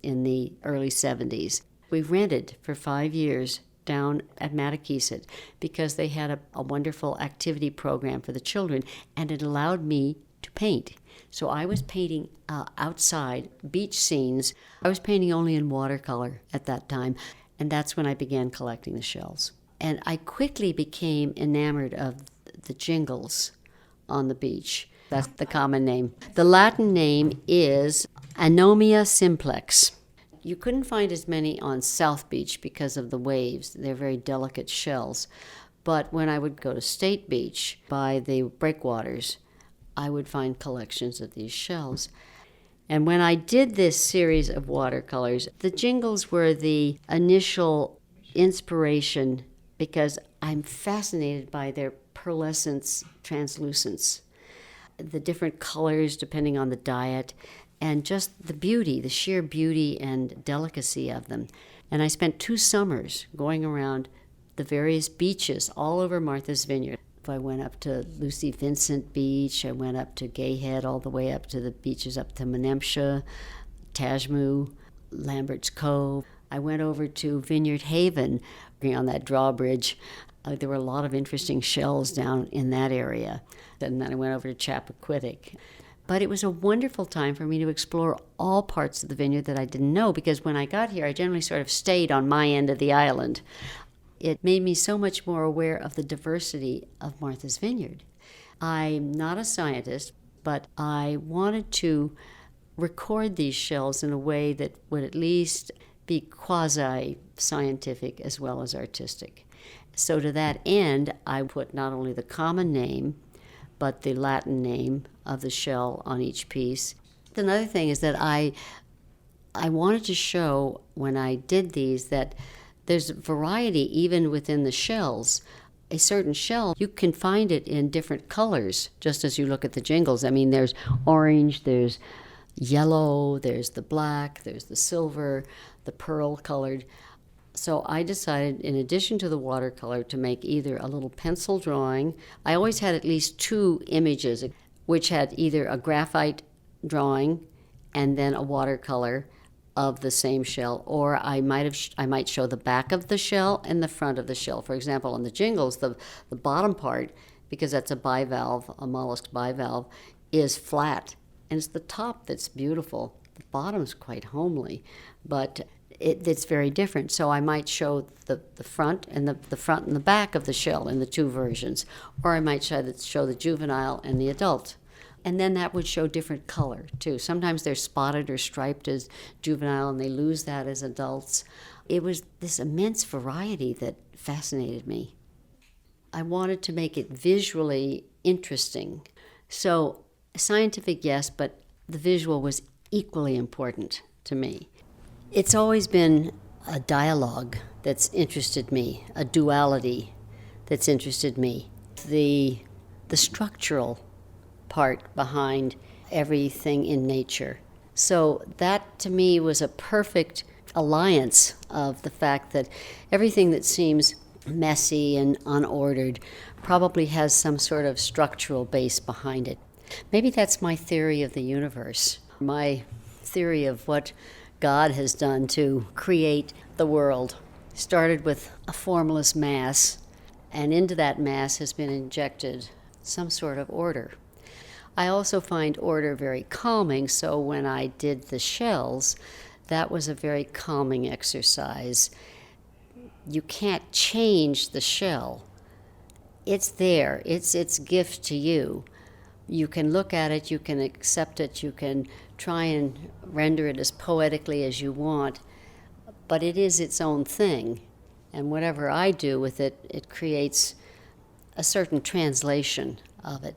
in the early 70s. We rented for 5 years down at Mattakesett because they had a wonderful activity program for the children, and it allowed me to paint. So I was painting outside beach scenes. I was painting only in watercolor at that time, and that's when I began collecting the shells. And I quickly became enamored of the jingles on the beach. That's the common name. The Latin name is Anomia simplex. You couldn't find as many on South Beach because of the waves. They're very delicate shells. But when I would go to State Beach by the breakwaters, I would find collections of these shells. And when I did this series of watercolors, the jingles were the initial inspiration because I'm fascinated by their pearlescence, translucence, the different colors depending on the diet, and just the beauty, the sheer beauty and delicacy of them. And I spent 2 summers going around the various beaches all over Martha's Vineyard. I went up to Lucy Vincent Beach, I went up to Gay Head, all the way up to the beaches up to Menemsha, Tajmu, Lambert's Cove. I went over to Vineyard Haven on that drawbridge. There were a lot of interesting shells down in that area. And then I went over to Chappaquiddick. But it was a wonderful time for me to explore all parts of the vineyard that I didn't know, because when I got here, I generally sort of stayed on my end of the island. It made me so much more aware of the diversity of Martha's Vineyard. I'm not a scientist, but I wanted to record these shells in a way that would at least be quasi-scientific as well as artistic. So to that end, I put not only the common name, but the Latin name of the shell on each piece. Another thing is that I wanted to show, when I did these, that there's variety even within the shells. A certain shell, you can find it in different colors, just as you look at the jingles. I mean, there's orange, there's yellow, there's the black, there's the silver, the pearl-colored. So I decided, in addition to the watercolor, to make either a little pencil drawing. I always had at least 2 images, which had either a graphite drawing and then a watercolor of the same shell, or I might show the back of the shell and the front of the shell. For example, on the jingles, the bottom part, because that's a bivalve, a mollusk bivalve, is flat, and it's the top that's beautiful. The bottom's quite homely, but it's very different. So I might show the front and the front and the back of the shell in the 2 versions, or I might show the juvenile and the adult. And then that would show different color, too. Sometimes they're spotted or striped as juvenile, and they lose that as adults. It was this immense variety that fascinated me. I wanted to make it visually interesting. So scientific, yes, but the visual was equally important to me. It's always been a dialogue that's interested me, a duality that's interested me. The structural part behind everything in nature. So that, to me, was a perfect alliance of the fact that everything that seems messy and unordered probably has some sort of structural base behind it. Maybe that's my theory of the universe, my theory of what God has done to create the world. Started with a formless mass, and into that mass has been injected some sort of order. I also find order very calming, so when I did the shells, that was a very calming exercise. You can't change the shell. It's there. It's its gift to you. You can look at it, you can accept it, you can try and render it as poetically as you want, but it is its own thing. And whatever I do with it, it creates a certain translation of it.